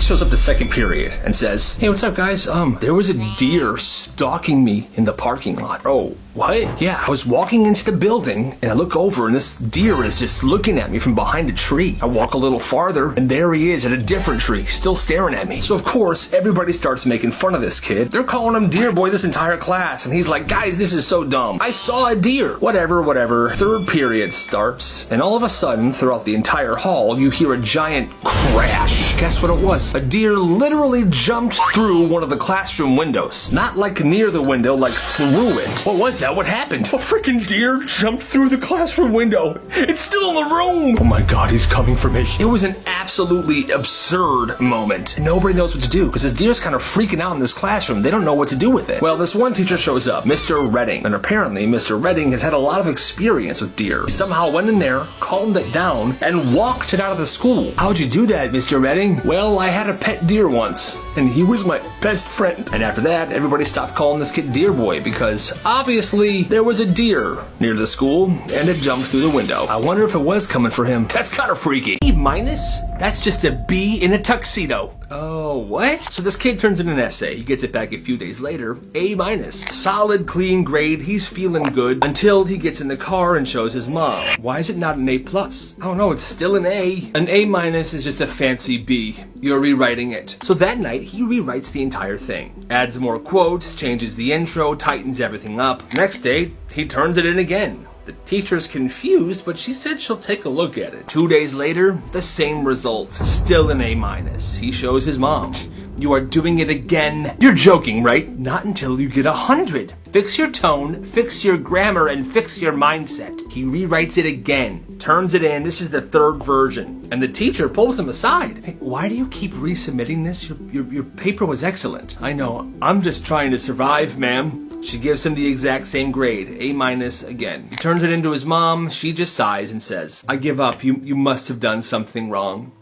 shows up the second period and says, "Hey, what's up, guys? There was a deer stalking me in the parking lot." "Oh, what?" "Yeah, I was walking into the building and I look over and this deer is just looking at me from behind a tree. I walk a little farther and there he is at a different tree, still staring at me." So of course, everybody starts making fun of this kid. They're calling him Deer Boy this entire class, and he's like, "Guys, this is so dumb. I saw a deer." Whatever. Third period starts, and all of a sudden, throughout the entire hall, you hear a giant crash. Guess what it was? A deer literally jumped through one of the classroom windows. Not like near the window, like through it. What was that? What happened? A freaking deer jumped through the classroom window. It's still in the room. Oh my god, he's coming for me. It was an absolutely absurd moment. Nobody knows what to do because this deer's kind of freaking out in this classroom. They don't know what to do with it. Well, this one teacher shows up, Mr. Redding, and apparently Mr. Redding has had a lot of experience with deer. He somehow went in there, calmed it down, and walked it out of the school. "How'd you do that, Mr. Redding?" "Well, I had a pet deer once, and he was my best friend." And after that, everybody stopped calling this kid Deer Boy because obviously there was a deer near the school and it jumped through the window. I wonder if it was coming for him. That's kind of freaky. E minus? That's just a B in a tuxedo. Oh, what? So this kid turns in an essay. He gets it back a few days later. A minus. Solid, clean grade. He's feeling good until he gets in the car and shows his mom. Why is it not an A plus? I don't know. It's still an A. An A minus is just a fancy B. You're rewriting it. So that night, he rewrites the entire thing. Adds more quotes, changes the intro, tightens everything up. Next day, he turns it in again. The teacher's confused, but she said she'll take a look at it. 2 days later, the same result. Still an A minus. He shows his mom. "You are doing it again." "You're joking, right?" "Not until you get 100. Fix your tone, fix your grammar, and fix your mindset." He rewrites it again, turns it in. This is the third version. And the teacher pulls him aside. "Hey, why do you keep resubmitting this? Your paper was excellent." "I know. I'm just trying to survive, ma'am." She gives him the exact same grade, A minus again. He turns it into his mom. She just sighs and says, "I give up. You must have done something wrong."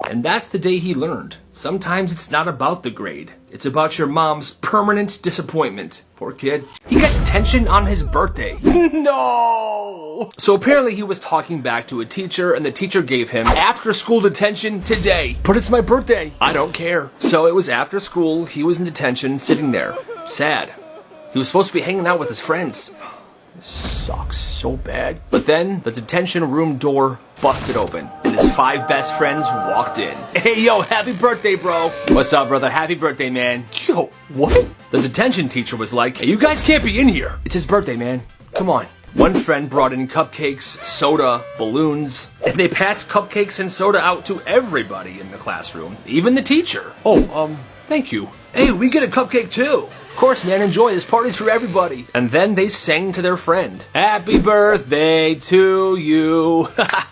And that's the day he learned. Sometimes it's not about the grade. It's about your mom's permanent disappointment. Poor kid. He got detention on his birthday. No! So apparently he was talking back to a teacher and the teacher gave him after school detention today. "But it's my birthday." "I don't care." So it was after school. He was in detention, sitting there. Sad. He was supposed to be hanging out with his friends. This sucks so bad. But then the detention room door busted open and his 5 best friends walked in. "Hey, yo, happy birthday, bro." "What's up, brother? Happy birthday, man." "Yo, what?" The detention teacher was like, "Hey, you guys can't be in here. It's his birthday, man. Come on." One friend brought in cupcakes, soda, balloons, and they passed cupcakes and soda out to everybody in the classroom, even the teacher. "Oh, thank you." "Hey, we get a cupcake too." "Of course, man, enjoy. This party's for everybody." And then they sang to their friend, "Happy birthday to you."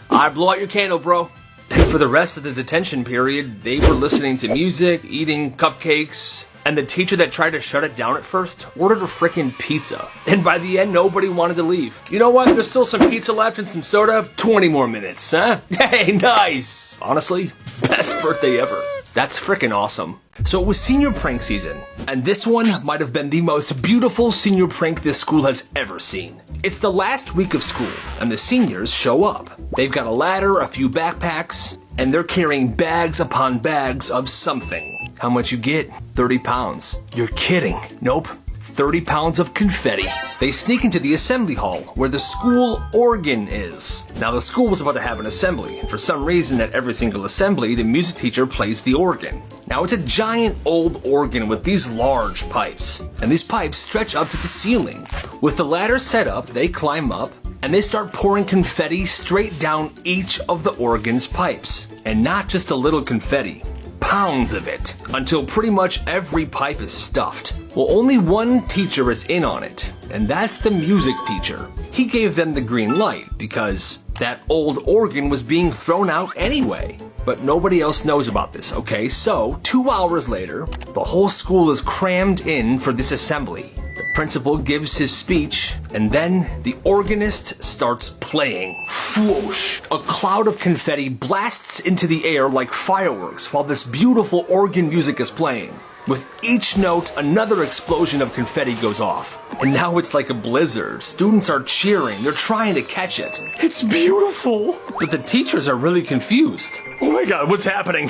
"I blow out your candle, bro." And for the rest of the detention period, they were listening to music, eating cupcakes, and the teacher that tried to shut it down at first ordered a frickin' pizza. And by the end, nobody wanted to leave. "You know what? There's still some pizza left and some soda. 20 more minutes, huh?" Hey, nice! Honestly, best birthday ever. That's frickin' awesome. So it was senior prank season, and this one might have been the most beautiful senior prank this school has ever seen. It's the last week of school, and the seniors show up. They've got a ladder, a few backpacks, and they're carrying bags upon bags of something. How much you get? 30 pounds. You're kidding. Nope. 30 pounds of confetti. They sneak into the assembly hall where the school organ is. Now the school was about to have an assembly, and for some reason at every single assembly, the music teacher plays the organ. Now it's a giant old organ with these large pipes, and these pipes stretch up to the ceiling. With the ladder set up, they climb up, and they start pouring confetti straight down each of the organ's pipes. And not just a little confetti. Pounds of it, until pretty much every pipe is stuffed. Well, only one teacher is in on it, and that's the music teacher. He gave them the green light because that old organ was being thrown out anyway. But nobody else knows about this, okay? So, 2 hours later, the whole school is crammed in for this assembly. The principal gives his speech, and then the organist starts playing. Whoosh! A cloud of confetti blasts into the air like fireworks while this beautiful organ music is playing. With each note, another explosion of confetti goes off. And now it's like a blizzard. Students are cheering. They're trying to catch it. It's beautiful. But the teachers are really confused. Oh my God, what's happening?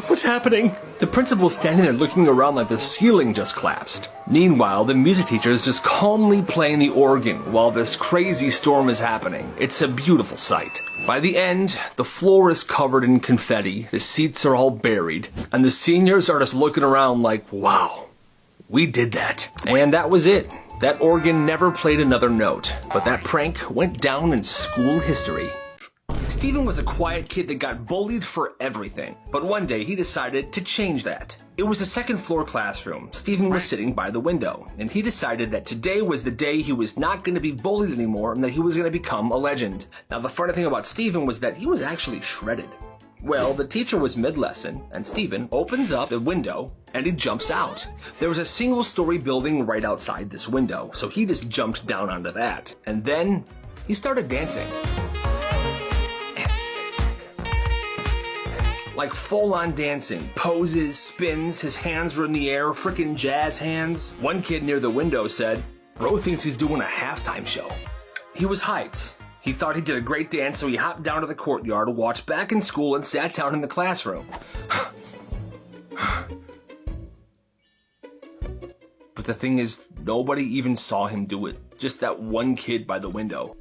What's happening? The principal's standing there looking around like the ceiling just collapsed. Meanwhile, the music teacher is just calmly playing the organ while this crazy storm is happening. It's a beautiful sight. By the end, the floor is covered in confetti, the seats are all buried, and the seniors are just looking around like, wow, we did that. And that was it. That organ never played another note, but that prank went down in school history. Stephen was a quiet kid that got bullied for everything, but one day he decided to change that. It was a second floor classroom. Stephen was sitting by the window, and he decided that today was the day he was not going to be bullied anymore and that he was going to become a legend. Now, the funny thing about Stephen was that he was actually shredded. Well, the teacher was mid-lesson, and Stephen opens up the window, and he jumps out. There was a single-story building right outside this window, so he just jumped down onto that. And then he started dancing. Like full-on dancing, poses, spins, his hands were in the air, frickin' jazz hands. One kid near the window said, "Bro thinks he's doing a halftime show." He was hyped. He thought he did a great dance, so he hopped down to the courtyard, walked back in school, and sat down in the classroom. But the thing is, nobody even saw him do it. Just that one kid by the window.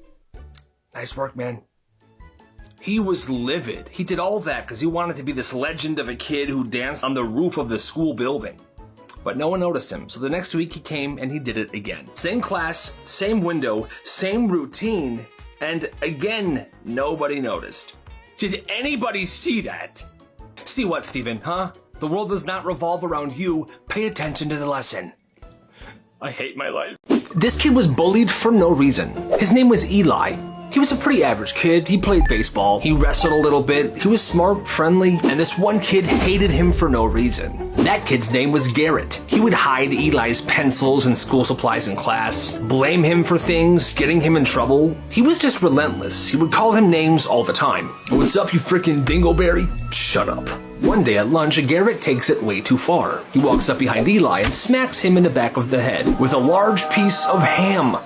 Nice work, man. He was livid. He did all that because he wanted to be this legend of a kid who danced on the roof of the school building. But no one noticed him, so the next week he came and he did it again. Same class, same window, same routine, and again, nobody noticed. Did anybody see that? See what, Stephen, huh? The world does not revolve around you. Pay attention to the lesson. I hate my life. This kid was bullied for no reason. His name was Eli. He was a pretty average kid. He played baseball. He wrestled a little bit. He was smart, friendly, and this one kid hated him for no reason. That kid's name was Garrett. He would hide Eli's pencils and school supplies in class, blame him for things, getting him in trouble. He was just relentless. He would call him names all the time. "What's up, you frickin' dingleberry?" "Shut up." One day at lunch, Garrett takes it way too far. He walks up behind Eli and smacks him in the back of the head with a large piece of ham.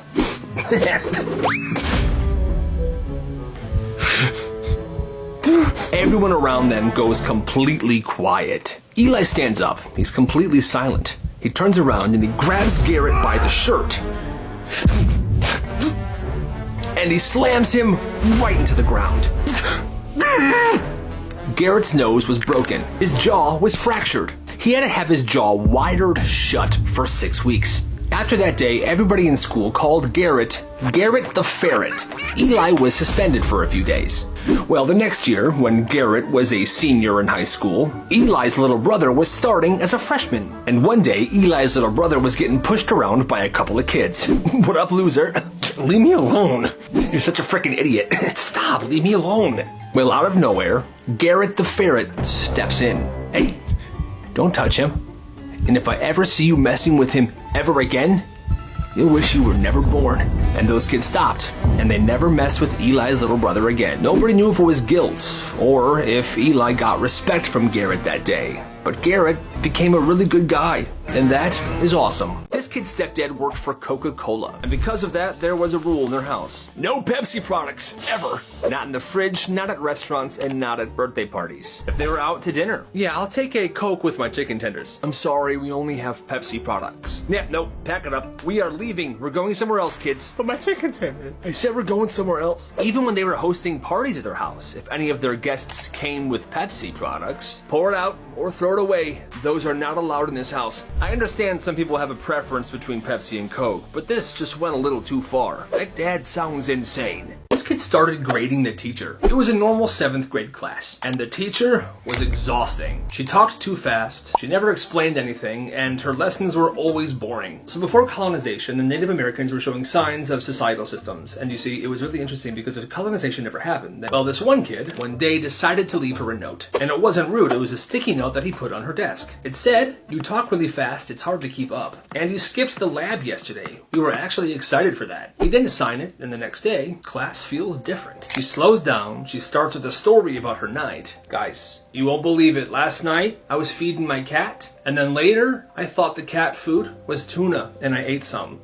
Everyone around them goes completely quiet. Eli stands up. He's completely silent. He turns around and he grabs Garrett by the shirt. And he slams him right into the ground. Garrett's nose was broken. His jaw was fractured. He had to have his jaw wired shut for 6 weeks. After that day, everybody in school called Garrett the Ferret. Eli was suspended for a few days. Well, the next year, when Garrett was a senior in high school, Eli's little brother was starting as a freshman. And one day, Eli's little brother was getting pushed around by a couple of kids. "What up, loser?" "Leave me alone. You're such a freaking idiot." "Stop, leave me alone." Well, out of nowhere, Garrett the Ferret steps in. "Hey, don't touch him. And if I ever see you messing with him ever again, you'll wish you were never born." And those kids stopped, and they never messed with Eli's little brother again. Nobody knew if it was guilt, or if Eli got respect from Garrett that day. But Garrett became a really good guy, and that is awesome. This kid's stepdad worked for Coca-Cola, and because of that, there was a rule in their house. No Pepsi products, ever. Not in the fridge, not at restaurants, and not at birthday parties. If they were out to dinner, "Yeah, I'll take a Coke with my chicken tenders." "I'm sorry, we only have Pepsi products." "Yeah, nope, pack it up. We are leaving. We're going somewhere else, kids." "But my chicken tenders." "I said we're going somewhere else." Even when they were hosting parties at their house, if any of their guests came with Pepsi products, pour it out or throw it away. Those are not allowed in this house. I understand some people have a preference between Pepsi and Coke, but this just went a little too far. That dad sounds insane. This kid started grading the teacher. It was a normal 7th grade class, and the teacher was exhausting. She talked too fast, she never explained anything, and her lessons were always boring. So before colonization, the Native Americans were showing signs of societal systems, and you see, it was really interesting because if colonization never happened, well, this one kid, one day decided to leave her a note. And it wasn't rude, it was a sticky note that he put on her desk. It said, "You talk really fast, it's hard to keep up. And you skipped the lab yesterday. We were actually excited for that." He didn't sign it, and the next day, class feels feels different. She slows down, she starts with a story about her night. Guys, you won't believe it. Last night, I was feeding my cat, and then later, I thought the cat food was tuna, and I ate some.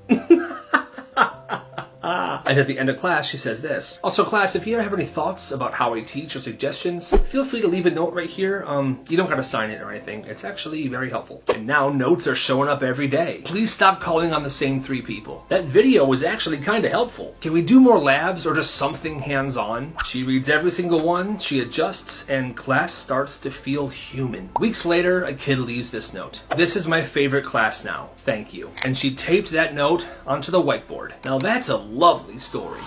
And at the end of class, she says this. Also, class, if you ever have any thoughts about how I teach or suggestions, feel free to leave a note right here. You don't gotta sign it or anything. It's actually very helpful. And now notes are showing up every day. Please stop calling on the same 3 people. That video was actually kinda helpful. Can we do more labs or just something hands-on? She reads every single one, she adjusts, and class starts to feel human. Weeks later, a kid leaves this note. This is my favorite class now. Thank you. And she taped that note onto the whiteboard. Now that's a lovely story.